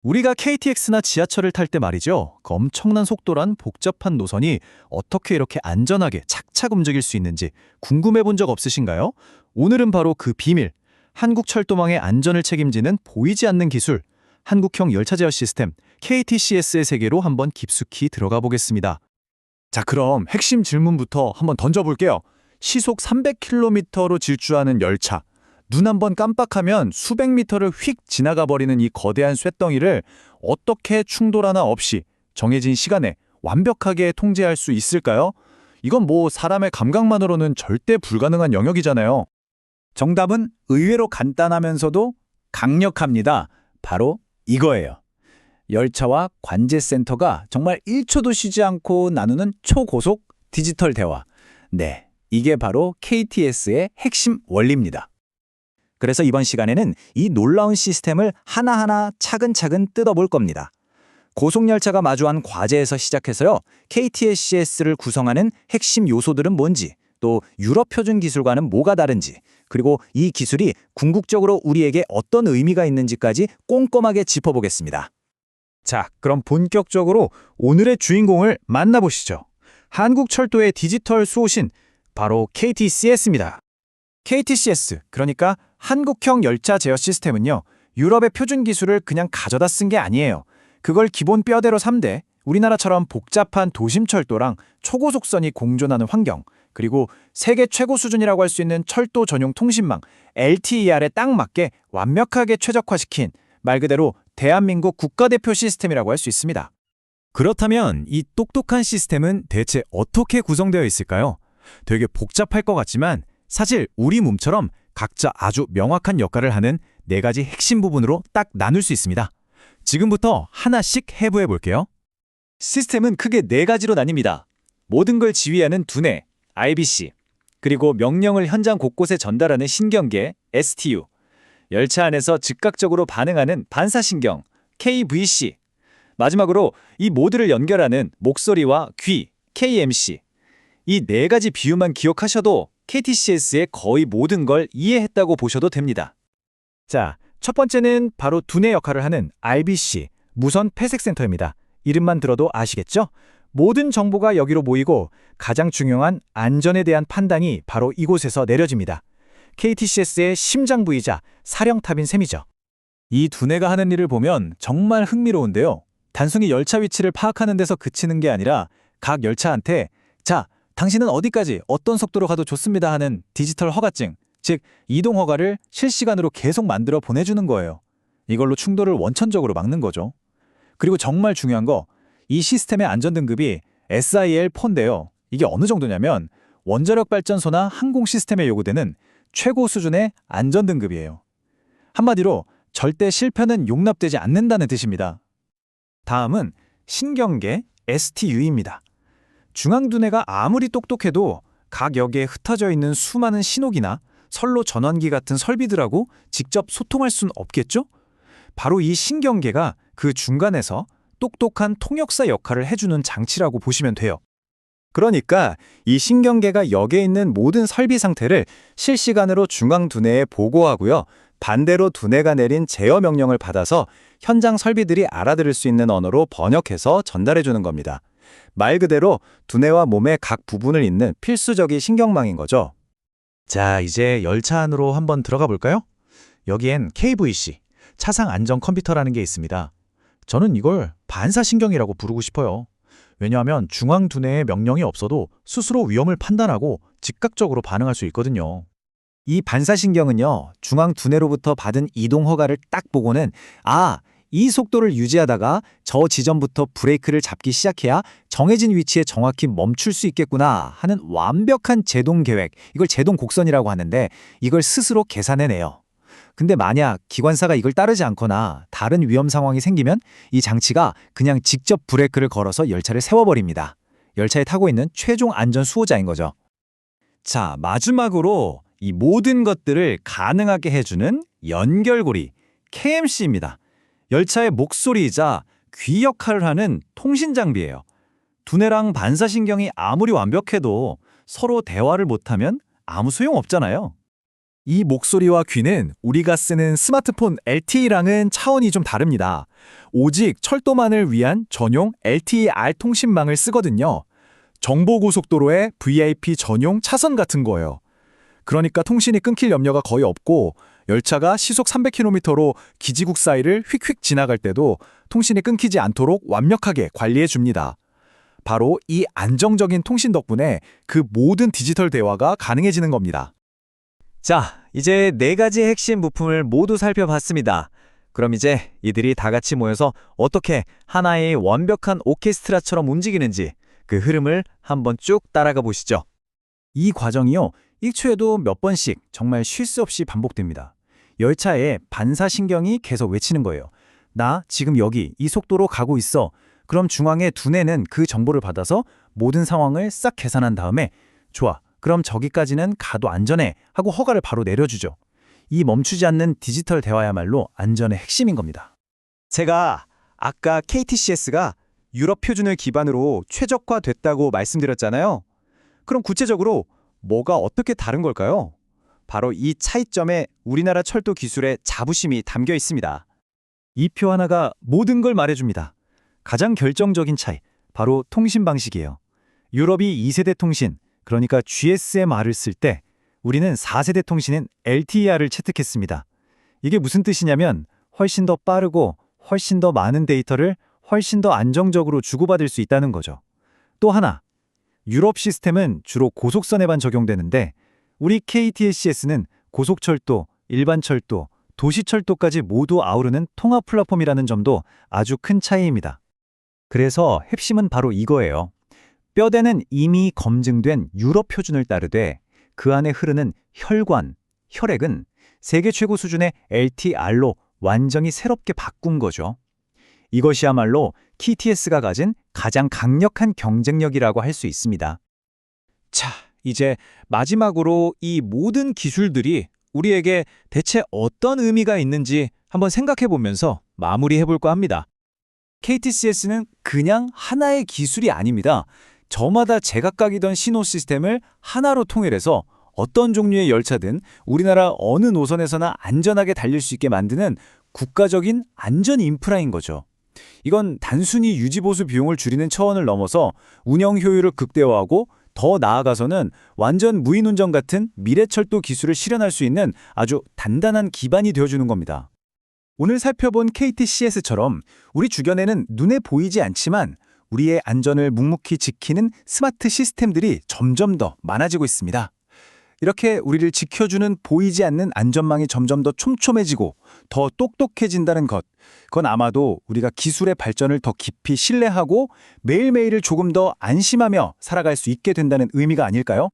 우리가 KTX나 지하철을 탈 때 말이죠. 그 엄청난 속도란 복잡한 노선이 어떻게 이렇게 안전하게 착착 움직일 수 있는지 궁금해 본 적 없으신가요? 오늘은 바로 그 비밀, 한국철도망의 안전을 책임지는 보이지 않는 기술, 한국형 열차 제어 시스템 KTCS의 세계로 한번 깊숙이 들어가 보겠습니다. 자, 그럼 핵심 질문부터 한번 던져볼게요. 시속 300km로 질주하는 열차. 눈 한번 깜빡하면 수백 미터를 휙 지나가 버리는 이 거대한 쇳덩이를 어떻게 충돌 하나 없이 정해진 시간에 완벽하게 통제할 수 있을까요? 이건 뭐 사람의 감각만으로는 절대 불가능한 영역이잖아요. 정답은 의외로 간단하면서도 강력합니다. 바로 이거예요. 열차와 관제센터가 정말 1초도 쉬지 않고 나누는 초고속 디지털 대화. 네, 이게 바로 KTS의 핵심 원리입니다. 그래서 이번 시간에는 이 놀라운 시스템을 하나하나 차근차근 뜯어볼 겁니다. 고속열차가 마주한 과제에서 시작해서요, KTCS를 구성하는 핵심 요소들은 뭔지, 또 유럽 표준 기술과는 뭐가 다른지, 그리고 이 기술이 궁극적으로 우리에게 어떤 의미가 있는지까지 꼼꼼하게 짚어보겠습니다. 자, 그럼 본격적으로 오늘의 주인공을 만나보시죠. 한국철도의 디지털 수호신, 바로 KTCS입니다. KTCS, 그러니까 한국형 열차 제어 시스템은요, 유럽의 표준 기술을 그냥 가져다 쓴 게 아니에요. 그걸 기본 뼈대로 삼되 우리나라처럼 복잡한 도심철도랑 초고속선이 공존하는 환경, 그리고 세계 최고 수준이라고 할 수 있는 철도 전용 통신망 LTER에 딱 맞게 완벽하게 최적화시킨 말 그대로 대한민국 국가대표 시스템이라고 할 수 있습니다. 그렇다면 이 똑똑한 시스템은 대체 어떻게 구성되어 있을까요? 되게 복잡할 것 같지만 사실 우리 몸처럼 각자 아주 명확한 역할을 하는 네 가지 핵심 부분으로 딱 나눌 수 있습니다. 지금부터 하나씩 해부해 볼게요. 시스템은 크게 네 가지로 나뉩니다. 모든 걸 지휘하는 두뇌, IBC, 그리고 명령을 현장 곳곳에 전달하는 신경계, STU, 열차 안에서 즉각적으로 반응하는 반사신경, KVC, 마지막으로 이 모두를 연결하는 목소리와 귀, KMC. 이 네 가지 비유만 기억하셔도 KTCS의 거의 모든 걸 이해했다고 보셔도 됩니다. 자, 첫 번째는 바로 두뇌 역할을 하는 IBC, 무선 폐색센터입니다. 이름만 들어도 아시겠죠? 모든 정보가 여기로 모이고 가장 중요한 안전에 대한 판단이 바로 이곳에서 내려집니다. KTCS의 심장 부위자 사령탑인 셈이죠. 이 두뇌가 하는 일을 보면 정말 흥미로운데요. 단순히 열차 위치를 파악하는 데서 그치는 게 아니라 각 열차한테 자, 당신은 어디까지 어떤 속도로 가도 좋습니다 하는 디지털 허가증, 즉 이동 허가를 실시간으로 계속 만들어 보내주는 거예요. 이걸로 충돌을 원천적으로 막는 거죠. 그리고 정말 중요한 거, 이 시스템의 안전등급이 SIL4인데요. 이게 어느 정도냐면 원자력 발전소나 항공 시스템에 요구되는 최고 수준의 안전등급이에요. 한마디로 절대 실패는 용납되지 않는다는 뜻입니다. 다음은 신경계 STU입니다. 중앙두뇌가 아무리 똑똑해도 각 역에 흩어져 있는 수많은 신호기나 선로 전원기 같은 설비들하고 직접 소통할 수는 없겠죠? 바로 이 신경계가 그 중간에서 똑똑한 통역사 역할을 해주는 장치라고 보시면 돼요. 그러니까 이 신경계가 역에 있는 모든 설비 상태를 실시간으로 중앙두뇌에 보고하고요. 반대로 두뇌가 내린 제어 명령을 받아서 현장 설비들이 알아들을 수 있는 언어로 번역해서 전달해주는 겁니다. 말 그대로 두뇌와 몸의 각 부분을 잇는 필수적인 신경망인 거죠. 자, 이제 열차 안으로 한번 들어가 볼까요? 여기엔 KVC, 차상 안전 컴퓨터라는 게 있습니다. 저는 이걸 반사신경이라고 부르고 싶어요. 왜냐하면 중앙두뇌에 명령이 없어도 스스로 위험을 판단하고 즉각적으로 반응할 수 있거든요. 이 반사신경은요, 중앙두뇌로부터 받은 이동 허가를 딱 보고는 이 속도를 유지하다가 저 지점부터 브레이크를 잡기 시작해야 정해진 위치에 정확히 멈출 수 있겠구나 하는 완벽한 제동 계획, 이걸 제동 곡선이라고 하는데 이걸 스스로 계산해내요. 근데 만약 기관사가 이걸 따르지 않거나 다른 위험 상황이 생기면 이 장치가 그냥 직접 브레이크를 걸어서 열차를 세워버립니다. 열차에 타고 있는 최종 안전 수호자인 거죠. 자, 마지막으로 이 모든 것들을 가능하게 해주는 연결고리, KMC입니다. 열차의 목소리이자 귀 역할을 하는 통신 장비예요. 두뇌랑 반사신경이 아무리 완벽해도 서로 대화를 못하면 아무 소용 없잖아요. 이 목소리와 귀는 우리가 쓰는 스마트폰 LTE랑은 차원이 좀 다릅니다. 오직 철도만을 위한 전용 LTE-R 통신망을 쓰거든요. 정보고속도로의 VIP 전용 차선 같은 거예요. 그러니까 통신이 끊길 염려가 거의 없고 열차가 시속 300km로 기지국 사이를 휙휙 지나갈 때도 통신이 끊기지 않도록 완벽하게 관리해 줍니다. 바로 이 안정적인 통신 덕분에 그 모든 디지털 대화가 가능해지는 겁니다. 자, 이제 4가지 핵심 부품을 모두 살펴봤습니다. 그럼 이제 이들이 다 같이 모여서 어떻게 하나의 완벽한 오케스트라처럼 움직이는지 그 흐름을 한번 쭉 따라가 보시죠. 이 과정이요. 1초에도 몇 번씩 정말 쉴 수 없이 반복됩니다. 열차에 반사신경이 계속 외치는 거예요. 나 지금 여기 이 속도로 가고 있어. 그럼 중앙의 두뇌는 그 정보를 받아서 모든 상황을 싹 계산한 다음에 좋아. 그럼 저기까지는 가도 안전해 하고 허가를 바로 내려주죠. 이 멈추지 않는 디지털 대화야말로 안전의 핵심인 겁니다. 제가 아까 KTCS가 유럽 표준을 기반으로 최적화됐다고 말씀드렸잖아요. 그럼 구체적으로 뭐가 어떻게 다른 걸까요? 바로 이 차이점에 우리나라 철도 기술의 자부심이 담겨 있습니다. 이 표 하나가 모든 걸 말해줍니다. 가장 결정적인 차이, 바로 통신 방식이에요. 유럽이 2세대 통신, 그러니까 GSMR을 쓸 때 우리는 4세대 통신인 LTER을 채택했습니다. 이게 무슨 뜻이냐면 훨씬 더 빠르고 훨씬 더 많은 데이터를 훨씬 더 안정적으로 주고받을 수 있다는 거죠. 또 하나, 유럽 시스템은 주로 고속선에만 적용되는데 우리 KTCS는 고속철도, 일반철도, 도시철도까지 모두 아우르는 통합 플랫폼이라는 점도 아주 큰 차이입니다. 그래서 핵심은 바로 이거예요. 뼈대는 이미 검증된 유럽 표준을 따르되 그 안에 흐르는 혈관, 혈액은 세계 최고 수준의 LTR로 완전히 새롭게 바꾼 거죠. 이것이야말로 KTS가 가진 가장 강력한 경쟁력이라고 할 수 있습니다. 자, 이제 마지막으로 이 모든 기술들이 우리에게 대체 어떤 의미가 있는지 한번 생각해 보면서 마무리해 볼까 합니다. KTCS는 그냥 하나의 기술이 아닙니다. 저마다 제각각이던 신호 시스템을 하나로 통일해서 어떤 종류의 열차든 우리나라 어느 노선에서나 안전하게 달릴 수 있게 만드는 국가적인 안전 인프라인 거죠. 이건 단순히 유지보수 비용을 줄이는 차원을 넘어서 운영 효율을 극대화하고 더 나아가서는 완전 무인운전 같은 미래철도 기술을 실현할 수 있는 아주 단단한 기반이 되어주는 겁니다. 오늘 살펴본 KTCS처럼 우리 주변에는 눈에 보이지 않지만 우리의 안전을 묵묵히 지키는 스마트 시스템들이 점점 더 많아지고 있습니다. 이렇게 우리를 지켜주는 보이지 않는 안전망이 점점 더 촘촘해지고 더 똑똑해진다는 것, 그건 아마도 우리가 기술의 발전을 더 깊이 신뢰하고 매일매일을 조금 더 안심하며 살아갈 수 있게 된다는 의미가 아닐까요?